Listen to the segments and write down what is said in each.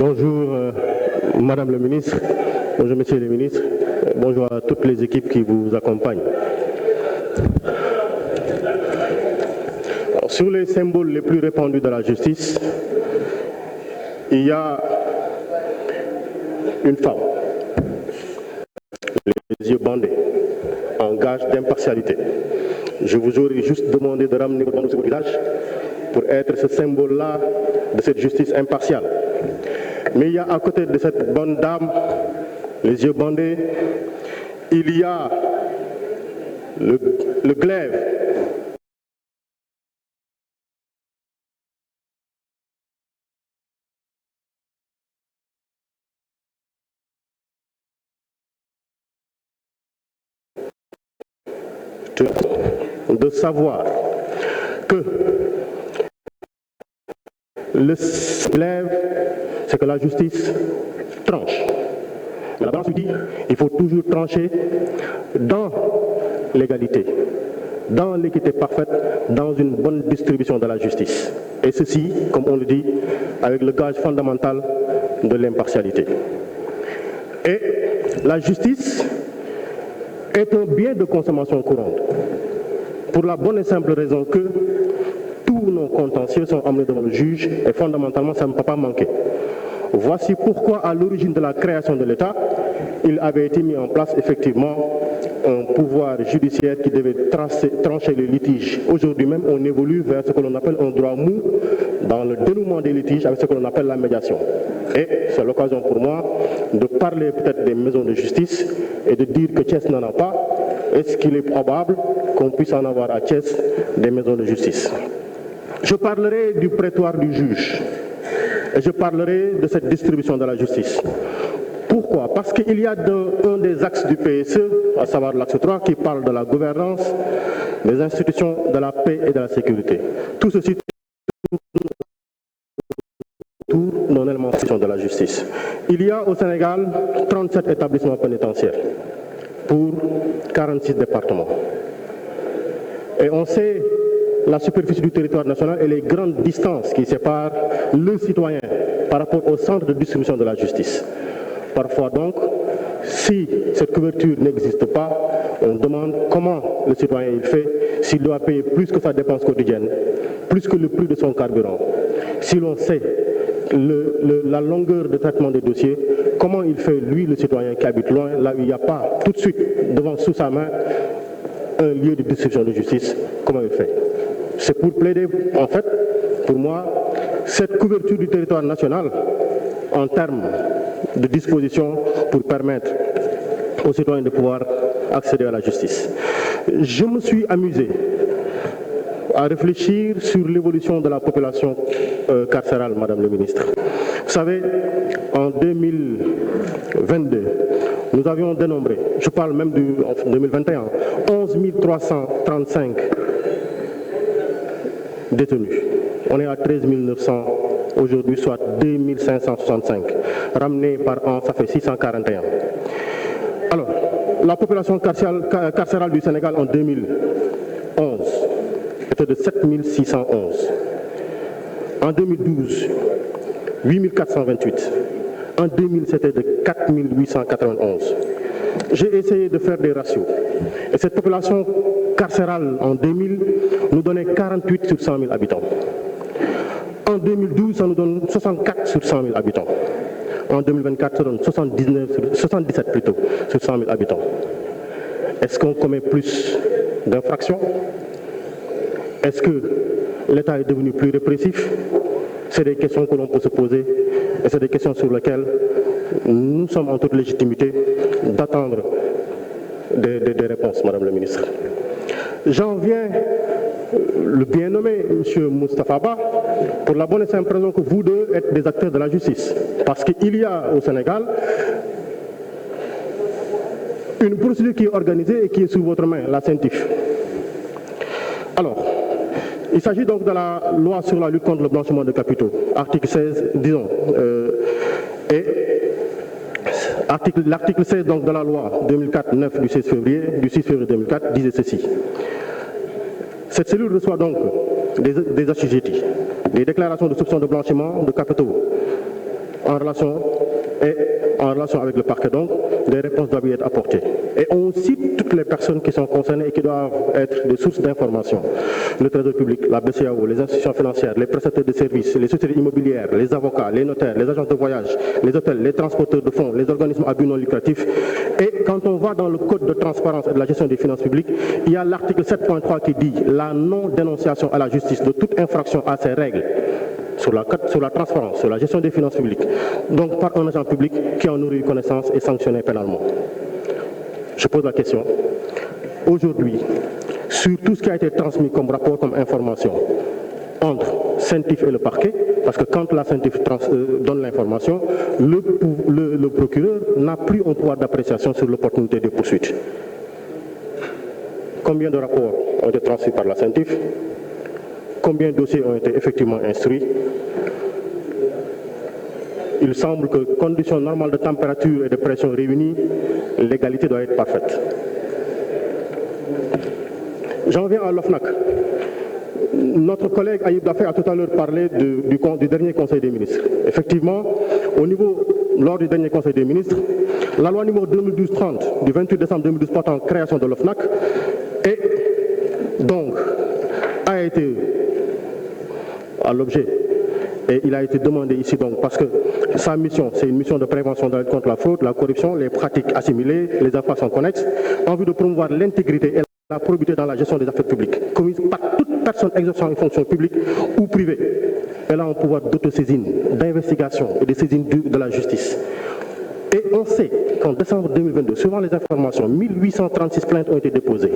Bonjour Madame le ministre, bonjour Monsieur le ministre, bonjour à toutes les équipes qui vous accompagnent. Alors, sur les symboles les plus répandus de la justice, il y a une femme, les yeux bandés, en gage d'impartialité. Je vous aurais juste demandé de ramener votre visage pour être ce symbole-là de cette justice impartiale. Mais il y a à côté de cette bonne dame, les yeux bandés, il y a le glaive. De savoir que le glaive, c'est que la justice tranche. Mais la balance dit, il faut toujours trancher dans l'égalité, dans l'équité parfaite, dans une bonne distribution de la justice. Et ceci, comme on le dit, avec le gage fondamental de l'impartialité. Et la justice est un bien de consommation courante, pour la bonne et simple raison que tous nos contentieux sont amenés devant le juge et fondamentalement ça ne peut pas manquer. Voici pourquoi à l'origine de la création de l'État, il avait été mis en place effectivement un pouvoir judiciaire qui devait trancher les litiges. Aujourd'hui même, on évolue vers ce que l'on appelle un droit mou dans le dénouement des litiges avec ce que l'on appelle la médiation. Et c'est l'occasion pour moi de parler peut-être des maisons de justice et de dire que Thiès n'en a pas. Est-ce qu'il est probable qu'on puisse en avoir à Thiès des maisons de justice? Je parlerai du prétoire du juge et je parlerai de cette distribution de la justice. Pourquoi? Parce qu'il y a un des axes du PSE, à savoir l'axe 3, qui parle de la gouvernance, des institutions de la paix et de la sécurité. Tout ceci tourne dans l'élément de la justice. Il y a au Sénégal 37 établissements pénitentiaires pour 46 départements. Et on sait la superficie du territoire national et les grandes distances qui séparent le citoyen par rapport au centre de distribution de la justice. Parfois donc, si cette couverture n'existe pas, on demande comment le citoyen il fait, s'il doit payer plus que sa dépense quotidienne, plus que le prix de son carburant. Si l'on sait la longueur de traitement des dossiers, comment il fait, lui, le citoyen qui habite loin, là où il n'y a pas tout de suite devant sous sa main un lieu de distribution de justice, comment il fait? C'est pour plaider, en fait, pour moi, cette couverture du territoire national en termes de dispositions pour permettre aux citoyens de pouvoir accéder à la justice. Je me suis amusé à réfléchir sur l'évolution de la population carcérale, Madame le ministre. Vous savez, en 2022, nous avions dénombré, je parle même en 2021, 11 335 détenus. On est à 13 900 aujourd'hui, soit 2 565. Ramené par an, ça fait 641. Alors, la population carcérale du Sénégal en 2011 était de 7 611. En 2012, 8 428. En 2000, c'était de 4 891. J'ai essayé de faire des ratios. Et cette population carcérale en 2000 nous donnait 48 sur 100 000 habitants. En 2012, ça nous donne 64 sur 100 000 habitants. En 2024, ça donne 77 plutôt sur 100 000 habitants. Est-ce qu'on commet plus d'infractions? Est-ce que l'État est devenu plus répressif? C'est des questions que l'on peut se poser et c'est des questions sur lesquelles nous sommes en toute légitimité d'attendre des réponses, Madame la ministre. J'en viens, le bien nommé M. Moustapha Ba, pour la bonne et simple raison que vous deux êtes des acteurs de la justice. Parce qu'il y a au Sénégal une procédure qui est organisée et qui est sous votre main, la CENTIF. Alors, il s'agit donc de la loi sur la lutte contre le blanchiment de capitaux, article 16, disons, et l'article 16 donc, de la loi 2004-9 du 6 février 2004 disait ceci. Cette cellule reçoit donc des assujettis, des déclarations de soupçon de blanchiment de capitaux en relation avec le parquet. Donc, des réponses doivent y être apportées. Et on cite toutes les personnes qui sont concernées et qui doivent être des sources d'information. Le Trésor public, la BCEAO, les institutions financières, les prestataires de services, les sociétés immobilières, les avocats, les notaires, les agences de voyage, les hôtels, les transporteurs de fonds, les organismes à but non lucratif. Et quand on va dans le Code de transparence et de la gestion des finances publiques, il y a l'article 7.3 qui dit la non-dénonciation à la justice de toute infraction à ces règles sur la transparence, sur la gestion des finances publiques, donc par un agent public qui en aurait eu connaissance et sanctionné pénalement. Je pose la question. Aujourd'hui, sur tout ce qui a été transmis comme rapport, comme information, entre CENTIF et le parquet, parce que quand la CENTIF donne l'information, le procureur n'a plus un pouvoir d'appréciation sur l'opportunité de poursuite. Combien de rapports ont été transmis par la CENTIF? Combien de dossiers ont été effectivement instruits? Il semble que, conditions normales de température et de pression réunies, l'égalité doit être parfaite. J'en viens à l'OFNAC. Notre collègue Aïb Dafé a tout à l'heure parlé du dernier Conseil des ministres. Effectivement, lors du dernier Conseil des ministres, la loi numéro 2012-30 du 28 décembre 2012 portant création de l'OFNAC a été à l'objet. Et il a été demandé ici donc parce que sa mission, c'est une mission de prévention de la lutte contre la fraude, la corruption, les pratiques assimilées, les infractions connexes, en vue de promouvoir l'intégrité et la probité dans la gestion des affaires publiques, commises par toute personne exerçant une fonction publique ou privée. Elle a un pouvoir d'autosaisine, d'investigation et de saisine de la justice. Et on sait qu'en décembre 2022, suivant les informations, 1836 plaintes ont été déposées.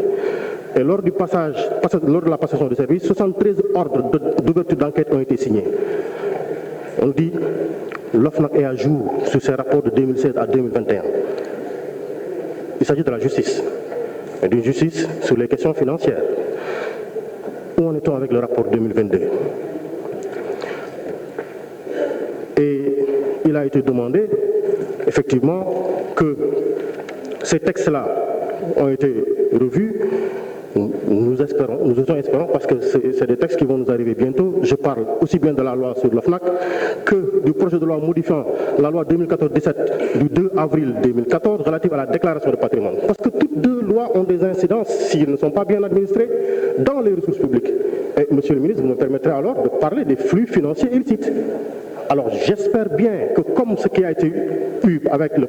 Et lors de la passation de service, 73 ordres d'ouverture d'enquête ont été signés. On dit l'OFNAC est à jour sur ses rapports de 2016 à 2021. Il s'agit de la justice, et d'une justice sur les questions financières. Où en est-on avec le rapport 2022? Et il a été demandé, effectivement, que ces textes-là ont été revus. Nous espérons, parce que c'est des textes qui vont nous arriver bientôt. Je parle aussi bien de la loi sur l'OFNAC que du projet de loi modifiant la loi 2014-17 du 2 avril 2014 relative à la déclaration de patrimoine. Parce que toutes deux lois ont des incidences, s'ils ne sont pas bien administrés, dans les ressources publiques. Et monsieur le ministre, vous me permettrez alors de parler des flux financiers illicites. Alors j'espère bien que comme ce qui a été eu avec le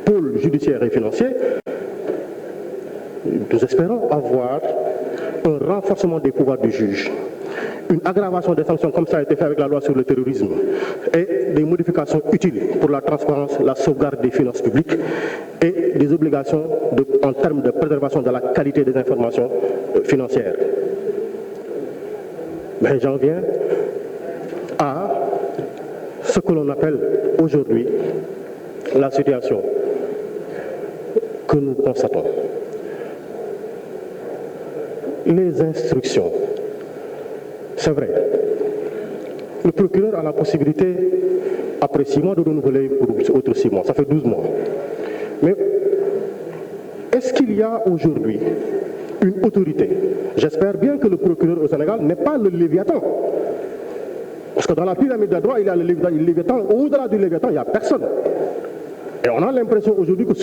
pôle judiciaire et financier, nous espérons avoir un renforcement des pouvoirs du juge, une aggravation des sanctions comme ça a été fait avec la loi sur le terrorisme et des modifications utiles pour la transparence, la sauvegarde des finances publiques et des obligations en termes de préservation de la qualité des informations financières. Mais j'en viens à ce que l'on appelle aujourd'hui la situation que nous constatons. Les instructions, c'est vrai, le procureur a la possibilité, après 6 mois, de renouveler pour autres 6 mois, ça fait 12 mois. Mais est-ce qu'il y a aujourd'hui une autorité? J'espère bien que le procureur au Sénégal n'est pas le Léviathan. Parce que dans la pyramide des droits, il y a le Léviathan, au-delà du Léviathan, il n'y a personne. Et on a l'impression aujourd'hui que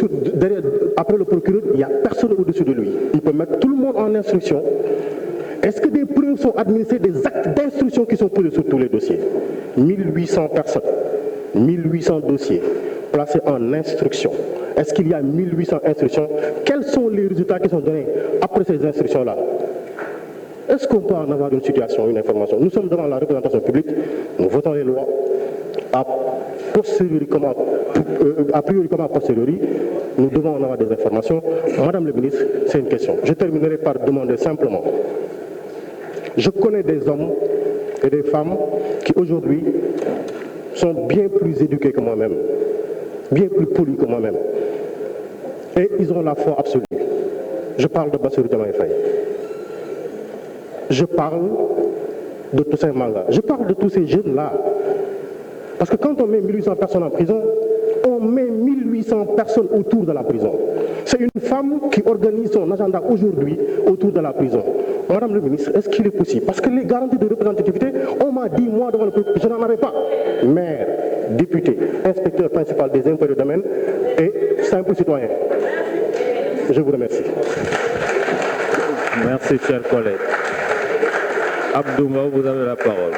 après le procureur, il n'y a personne au-dessus de lui. Il peut mettre tout le monde en instruction. Est-ce que des preuves sont administrées, des actes d'instruction qui sont posés sur tous les dossiers? 1800 personnes, 1800 dossiers placés en instruction. Est-ce qu'il y a 1800 instructions? Quels sont les résultats qui sont donnés après ces instructions-là? Est-ce qu'on peut en avoir une situation, une information? Nous sommes devant la représentation publique, nous votons les lois, a priori comme a posteriori, nous devons en avoir des informations. Madame le ministre, c'est une question. Je terminerai par demander simplement, je connais des hommes et des femmes qui aujourd'hui sont bien plus éduqués que moi-même, bien plus polis que moi-même, et ils ont la foi absolue. Je parle de Bassirou Diomaye Faye. Je parle de Toussaint Manga. Je parle de tous ces jeunes-là. Parce que quand on met 1800 personnes en prison, on met 1800 personnes autour de la prison. C'est une femme qui organise son agenda aujourd'hui autour de la prison. Madame le ministre, est-ce qu'il est possible? Parce que les garanties de représentativité, on m'a dit, moi, devant le peuple, je n'en avais pas. Maire, député, inspecteur principal des impôts et domaines et simple citoyen. Je vous remercie. Merci, cher collègue. Abdouma, vous avez la parole.